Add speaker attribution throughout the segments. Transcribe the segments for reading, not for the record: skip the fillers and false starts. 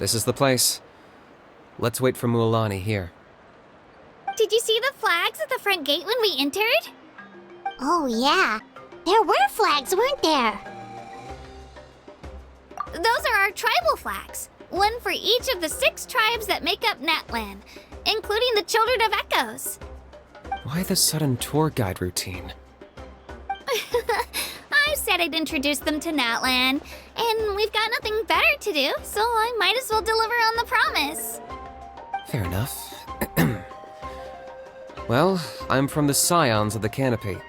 Speaker 1: This is the place. Let's wait for Mualani here.
Speaker 2: Did you see the flags at the front gate when we entered?
Speaker 3: Oh, yeah. There were flags, weren't there?
Speaker 2: Those are our tribal flags. One for each of the 6 tribes that make up Natlan, including the Children of Echoes.
Speaker 1: Why the sudden tour guide routine?
Speaker 2: I said I'd introduce them to Natlan, and we've got nothing better to do, so I might as well deliver on the promise.
Speaker 1: Fair enough. Well, I'm from the Scions of the Canopy.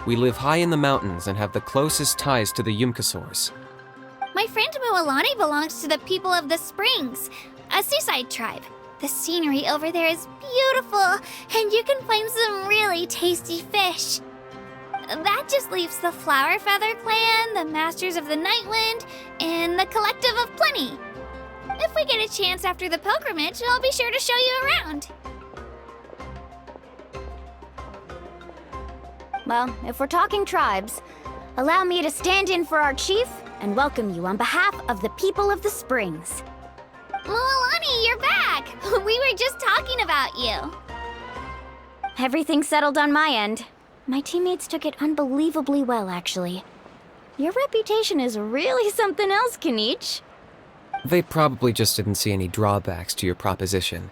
Speaker 1: We live high in the mountains and have the closest ties to the Yumkasaurs.
Speaker 2: My friend Mualani belongs to the people of the Springs, a seaside tribe. The scenery over there is beautiful, and you can find some really tasty fish. That just leaves the Flower Feather Clan, the Masters of the Nightwind, and the Collective of Plenty. If we get a chance after the pilgrimage, I'll be sure to show you around.
Speaker 4: Well, if we're talking tribes, allow me to stand in for our chief and welcome you on behalf of the people of the Springs.
Speaker 2: Mualani, you're back! We were just talking about you.
Speaker 4: Everything's settled on my end. My teammates took it unbelievably well, actually. Your reputation is really something else, Kinich.
Speaker 1: They probably just didn't see any drawbacks to your proposition.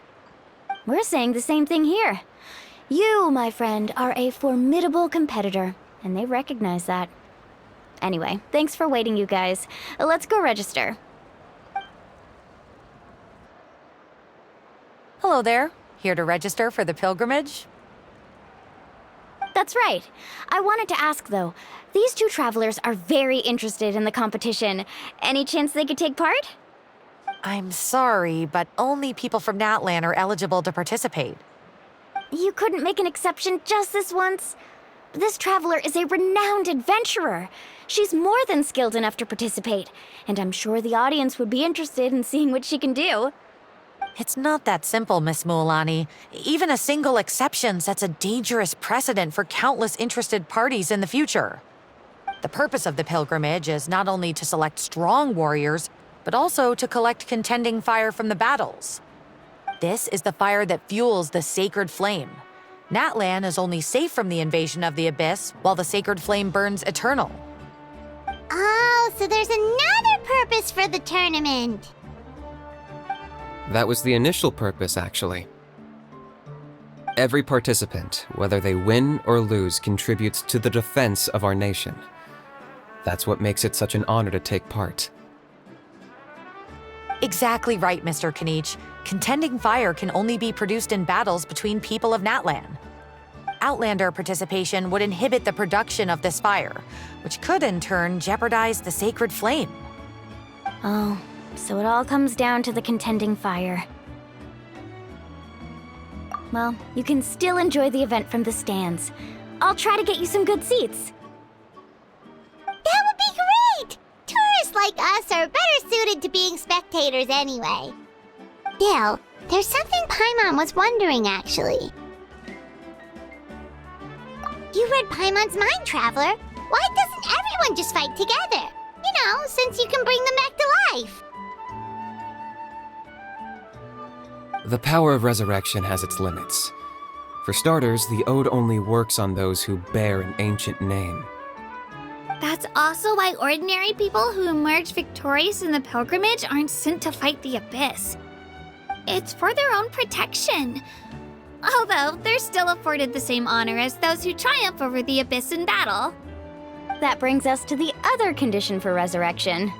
Speaker 4: We're saying the same thing here. You, my friend, are a formidable competitor, and they recognize that. Anyway, thanks for waiting, you guys. Let's go register.
Speaker 5: Hello there. Here to register for the pilgrimage?
Speaker 4: That's right. I wanted to ask, though. These 2 travelers are very interested in the competition. Any chance they could take part?
Speaker 5: I'm sorry, but only people from Natlan are eligible to participate.
Speaker 4: You couldn't make an exception just this once? This traveler is a renowned adventurer. She's more than skilled enough to participate, and I'm sure the audience would be interested in seeing what she can do.
Speaker 5: It's not that simple, Miss Mualani. Even a single exception sets a dangerous precedent for countless interested parties in the future. The purpose of the pilgrimage is not only to select strong warriors, but also to collect contending fire from the battles. This is the fire that fuels the sacred flame. Natlan is only safe from the invasion of the Abyss, while the sacred flame burns eternal.
Speaker 3: Oh, so there's another purpose for the tournament.
Speaker 1: That was the initial purpose, actually. Every participant, whether they win or lose, contributes to the defense of our nation. That's what makes it such an honor to take part.
Speaker 5: Exactly right, Mr. Kinich. Contending fire can only be produced in battles between people of Natlan. Outlander participation would inhibit the production of this fire, which could in turn jeopardize the sacred flame.
Speaker 4: Oh, so it all comes down to the contending fire. Well, you can still enjoy the event from the stands. I'll try to get you some good seats.
Speaker 3: That would be great! Tourists like us are better suited to being spectators anyway. Still, there's something Paimon was wondering, actually. You read Paimon's mind, Traveler. Why doesn't everyone just fight together? You know, since you can bring them back to life.
Speaker 1: The power of resurrection has its limits. For starters, the Ode only works on those who bear an ancient name.
Speaker 2: That's also why ordinary people who emerge victorious in the pilgrimage aren't sent to fight the Abyss. It's for their own protection. Although, they're still afforded the same honor as those who triumph over the Abyss in battle.
Speaker 4: That brings us to the other condition for resurrection.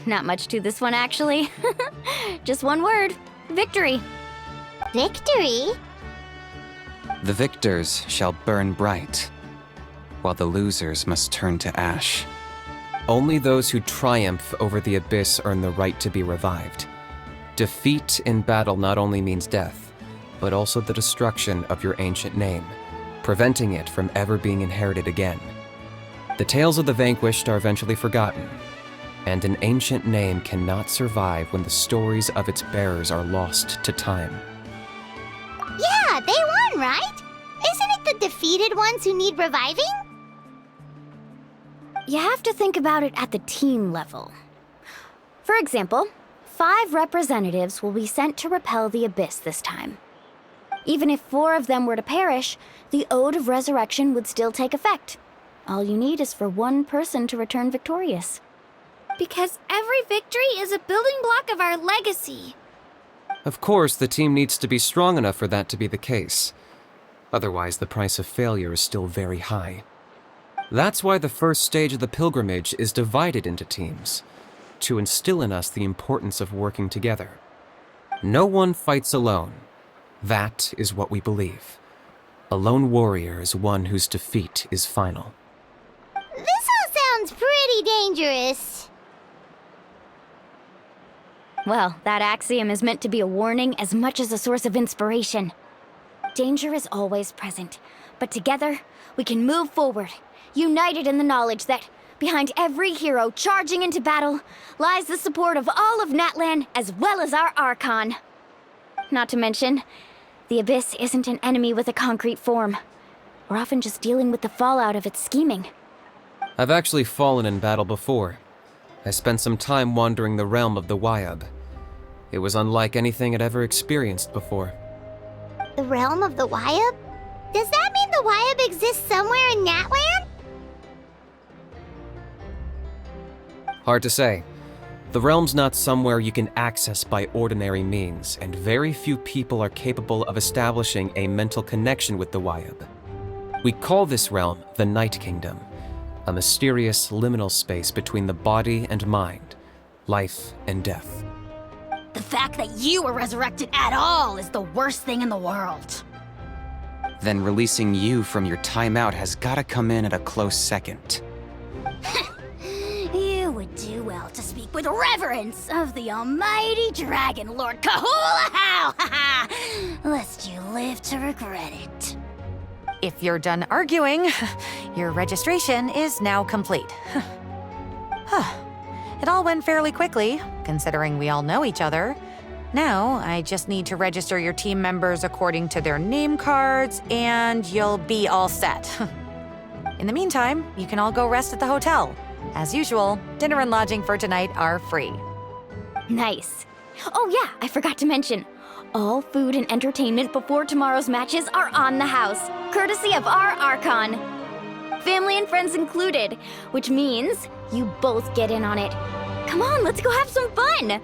Speaker 4: Not much to this one, actually. Just one word: victory.
Speaker 3: Victory?
Speaker 6: The victors shall burn bright, while the losers must turn to ash.
Speaker 1: Only those who triumph over the Abyss earn the right to be revived. Defeat in battle not only means death, but also the destruction of your ancient name, preventing it from ever being inherited again. The tales of the vanquished are eventually forgotten, and an ancient name cannot survive when the stories of its bearers are lost to time.
Speaker 3: Yeah, they won, right? Isn't it the defeated ones who need reviving?
Speaker 4: You have to think about it at the team level. For example, 5 representatives will be sent to repel the Abyss this time. Even if 4 of them were to perish, the Ode of Resurrection would still take effect. All you need is for 1 person to return victorious.
Speaker 2: Because every victory is a building block of our legacy.
Speaker 1: Of course, the team needs to be strong enough for that to be the case. Otherwise, the price of failure is still very high. That's why the first stage of the pilgrimage is divided into teams, to instill in us the importance of working together. No one fights alone. That is what we believe. A lone warrior is one whose defeat is final.
Speaker 3: This all sounds pretty dangerous.
Speaker 4: Well, that axiom is meant to be a warning as much as a source of inspiration. Danger is always present, but together, we can move forward, united in the knowledge that behind every hero charging into battle lies the support of all of Natlan as well as our Archon. Not to mention, the Abyss isn't an enemy with a concrete form. We're often just dealing with the fallout of its scheming.
Speaker 1: I've actually fallen in battle before. I spent some time wandering the realm of the Wyab. It was unlike anything I'd ever experienced before.
Speaker 3: The realm of the Wyab? Does that mean the Wyab exists somewhere in Natlan?
Speaker 1: Hard to say. The realm's not somewhere you can access by ordinary means, and very few people are capable of establishing a mental connection with the Wyab. We call this realm the Night Kingdom, a mysterious liminal space between the body and mind, life and death.
Speaker 7: The fact that you were resurrected at all is the worst thing in the world.
Speaker 6: Then releasing you from your timeout has gotta come in at a close second.
Speaker 7: You would do well to speak with reverence of the almighty Dragon Lord Kahula-How, lest you live to regret it.
Speaker 5: If you're done arguing, your registration is now complete. It all went fairly quickly, considering we all know each other. Now, I just need to register your team members according to their name cards, and you'll be all set. In the meantime, you can all go rest at the hotel. As usual, dinner and lodging for tonight are free.
Speaker 4: Nice. Oh yeah, I forgot to mention. All food and entertainment before tomorrow's matches are on the house, courtesy of our Archon. Family and friends included, which means you both get in on it. Come on, let's go have some fun!